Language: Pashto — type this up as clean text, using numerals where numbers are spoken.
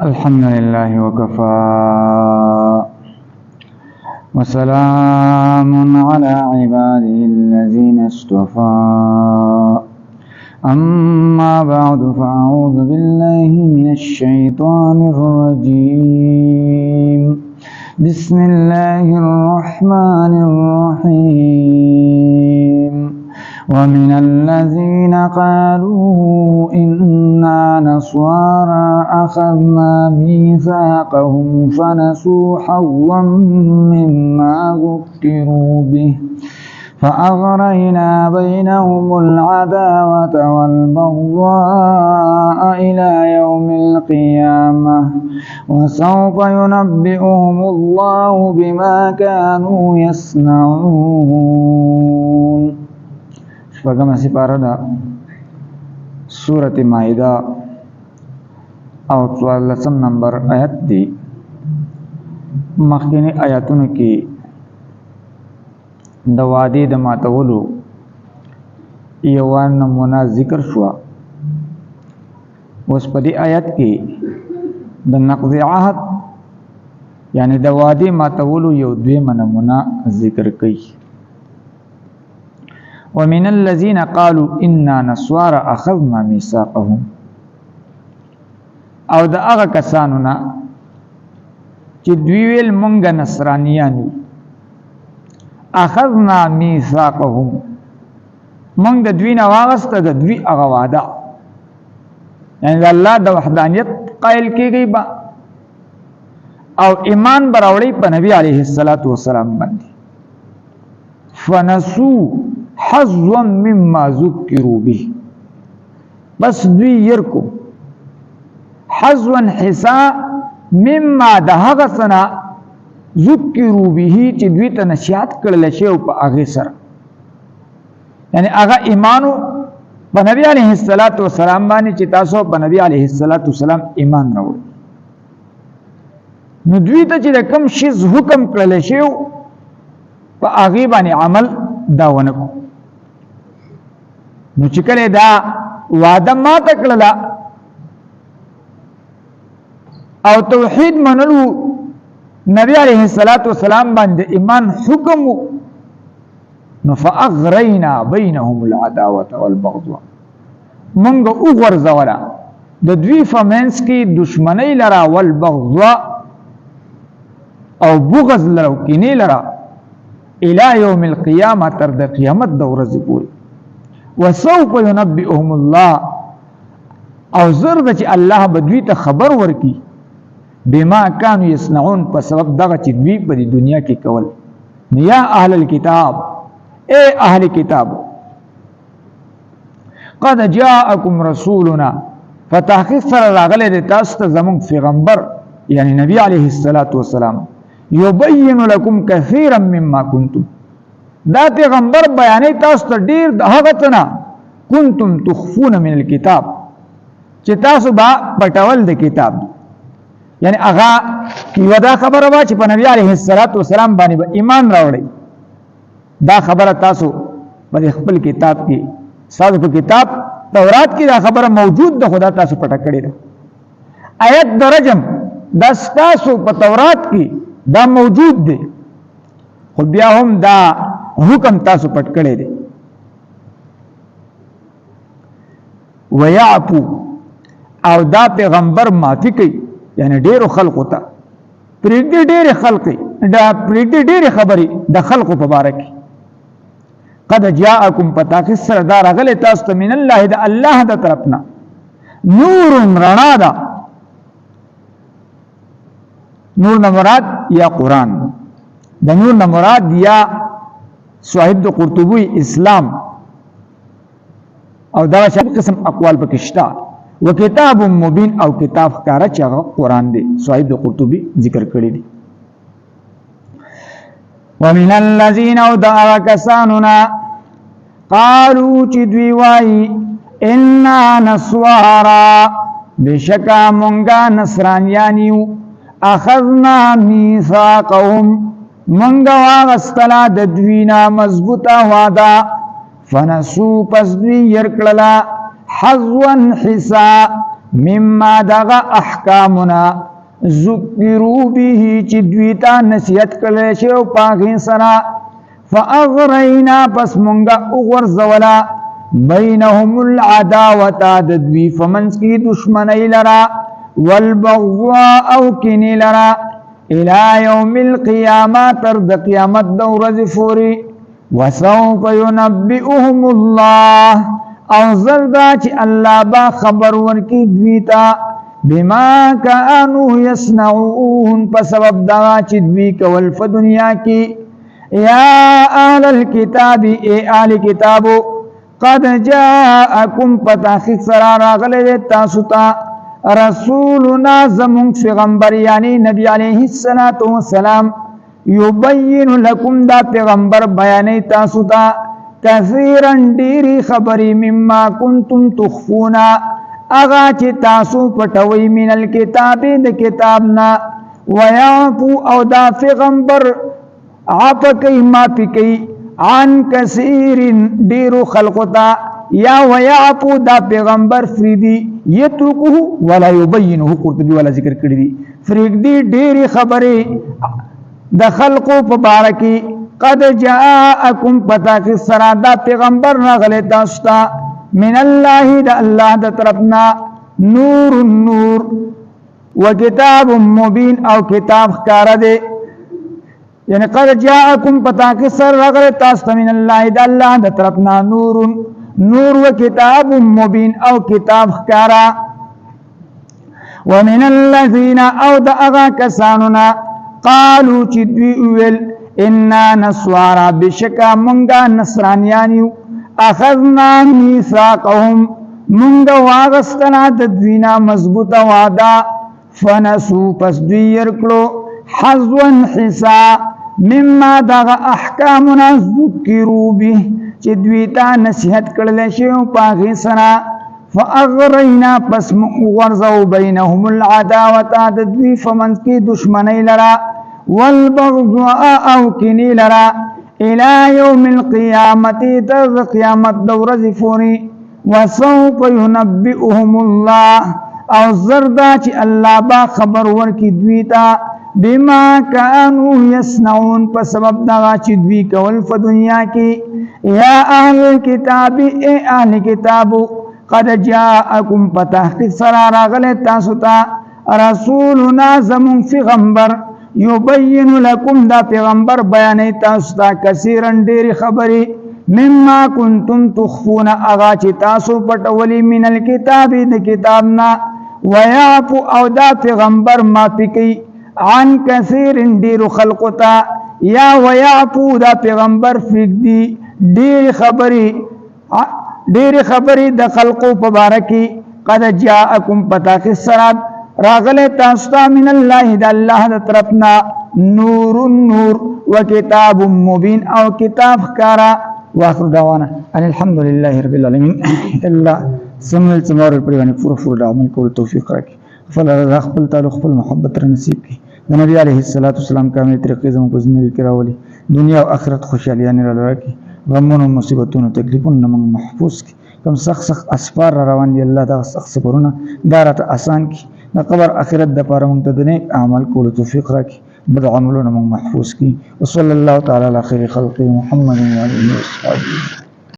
الحمد لله وكفى وسلام على عباده الذين اصطفى أما بعد فأعوذ بالله من الشيطان الرجيم بسم الله الرحمن الرحيم ومن الذين قالوا إنا نصارى أخذنا ميثاقهم فنسوا حظا مما ذكروا به فأغرينا بينهم العداوة والبغضاء إلى يوم القيامة وسوف ينبئهم الله بما كانوا يصنعون. شپږم سپاره ده سورة مائده او 14 نمبر آیت دی. مخکینی آیاتونو کې د وعدې د ماتولو یو نمونه ذکر شو. اوس په دې آیت کې د نقض عهد یعنی د وعدې ماتولو یو دویمه نمونه ذکر کړي. ومن الذين قالوا إنا نصارى أخذنا ميثاقهم او د هغه کسانو نه چې دوی ویل مونږ نصرانیان یو. اخذنا ميثاقهم مونږ د دوی نه واغسته د دوی هغه وعده یعنی د الله د وحدانیت قائل کېږي با او ایمان براوړي په نبی عليه الصلاة والسلام باندې. فنسوا حظا مما ذکروا به بس دوی يرکو حظا حصا مما د هغه سنا ذکروا به چې دوی ته نصیحت کړل شي او په هغه سره یعنی هغه ایمانو په نبی عليه الصلاة والسلام باندې چې تاسو په نبی عليه الصلاة والسلام ایمان راوړئ نو دوی ته چې کوم شی حکم کړل شي په هغه باندې عمل دا ونکو نو چې کله دا وعده ما تکړه او توحید منلو نبی علیہ الصلوۃ والسلام باندې ایمان حکم نو فاغرینا بینهم العداوه والبغضاء منګ او غرزولا د دوی فمنس کی دشمنی لرا والبغضاء او بغض لرا کینی لرا الى يوم القيامه تر د قیامت د ورځې پورې. وسوف ينبئهم الله او زرد چې الله بدوی ته خبر ورکی بما كانوا يصنعون په سبب دغه چې دوی په دنیا کې کول. یا اهل الكتاب اے اهل کتاب قد جاءكم رسولنا فتحقیق سره راغله د تاسو ته زمون پیغمبر یعنی نبی علیه الصلاة والسلام یبین لكم كثيرا مما كنتم دا پیغمبر بیانې تاسو ته ډیر د هغه څه نه کنتم تخفون من الكتاب چې تاسو با پټول د کتاب یعنی هغه کیو دا خبره وا چې په نبی عليه الصلاة والسلام باندې ایمان راوړي دا خبره تاسو په خپل کتاب کې ساده په کتاب تورات کې دا خبره موجود ده خدا تاسو پټه کړی ده. آیت درجم دا تاسو په تورات کې دا موجود دی خو بیا هم دا حکم تاسو پټ کړی دی. ويعفو او دا پیغمبر معافي کوي یعنی ډیرو خلقو ته پرېږدي ډېرې خلقي دا پرېږدي ډېرې خبرې د خلقو په باره کې. قد جاءکم پتا کې سره دا راغلی تاسو ته من الله د الله د طرفنا نور رڼا ده. نور نه مراد یا قرآن د نور نه مراد یا صاحب د قرطبی اسلام او دا شپ قسم اقوال پکشتا وکتاب مبین او کتاب ښکارا چې هغه قرآن دی صاحب د قرطبی ذکر کړی دی. ومن الذين ودعوا كساننا قالوا چې دوی وایي انا نصارى بشکا مونږه نصرانیانیو اخذنا ميثاقهم منگا واغستلا د دوینا مضبوطا وادا فنسو پس دوی یرکللا حظوان حسا مما دغه احکامنا ذکروا به چې دوی ته نصیحت کړل شي او پاغین سره فاغرینا پس مونږه وګرځولا بینهم العداوه د دوی فمنس کی دشمنی لرا والبغضاء او کینی لرا الى یوم القیامه تر د قیامت د ورځې پورې وسوف ينبئهم الله او زردا چې الله با خبر ورکی دوی ته بما كانوا يصنعون په سبب دا چې دوی کول په دنیا کې یا اهل الكتاب ای اهل کتابو قد جاءکم پتاخیق سره راغلی تاسو ته رسولنا زمون پیغمبر یعنی نبی علیه الصلاۃ والسلام یبین لکم دا پیغمبر بیانې تاسو ته کثیرا ډیری خبرې مما کنتم تخفونا اغا چې تاسو پټوي من الكتاب د کتابنا ويعفو او دا پیغمبر عفو کوي معافي کوي عن کثیر ډیرو خلقتا یا ويعفو دا پیغمبر فریدي یترکه ولا يبينه قرطبي ولا ذکر کړی دي فریدي ډیری خبرې د خلقو په باره کې قد جاءکم پتا کې سره دا پیغمبر راغلی تاسو ته من الله د الله د طرفنا نور النور وکتاب مبین او کتاب ښکاره دی یعنی قد جاءکم پتا کې سره راغلی تاسو ته من الله د الله د طرفنا نور نور وکتاب مبین او کتاب ښکاره ومن الذين او د هغه کسانونه قالوا چې دوی ویل انا نسوارا بشکا منگا نصرانیانیو اخذنا میثاقهم منگا واغستنا ددوینا مضبوط وعدا فنسو پس دوی یرکلو حظوا حسا مما داغ احکامنا ذکرو به چې دوی تا نصیحت کړل شي او پاغي سنا فاغرینا پس ورزو بینهم العداوه ددوی فمن کی دشمنی لرا والبغضاء او کنی لرا الى یوم القیامت در قیامت دورز فوری وسوف ينبئهم الله او زردا چې الله با خبر ورکی دوی ته بما كانوا يصنعون په سبب دا چې دوی کول په دنیا کې یا اهل الكتاب ای اهل کتابو قد جاءکم پتحقیق سره راغلی تاسو ته رسولنا زمون پیغمبر یبین لکم دا پیغمبر بیانې تاسو ته کثیرا ډېرې خبرې مما کنتم تخفون اغا چې تاسو پټولی من الکتاب د کتابنا ويعفو او دا پیغمبر معافي کوي عن کثیر ډېرو خلقو ته یا ويعفو دا پیغمبر فقدي ډېرې خبرې د خلقو په باره کې قد جاءکم پتا کې سرات راغله تاسو ته من الله د الله د طرفنا نور النور وکتاب مبین او کتاب ښکارا واخر دعوانا ان الحمد لله رب العالمین الا سمل تمار پریوانی پور د عمل کول توفیق راکړي فلا خپل تعلق خپل محبت را نصیب کړي د نبی علیه الصلاۃ والسلام کامل طریقې زموږ په ژوند کې راولي دنیا او آخرت خوشحالي را لري غمونو مصیبتونو تکلیفونو موږ محفوظ کړي کوم سخت اسفار روان دي الله دا سخت صبرونه دارته آسان کړي د قبر آخرت د پاره موږ ته د نیک اعمال کولو توفیق راکړي بد عملونه موږ محفوظ کړي وصلی الله تعالی علی خیر خلق محمد و علیه وصحبه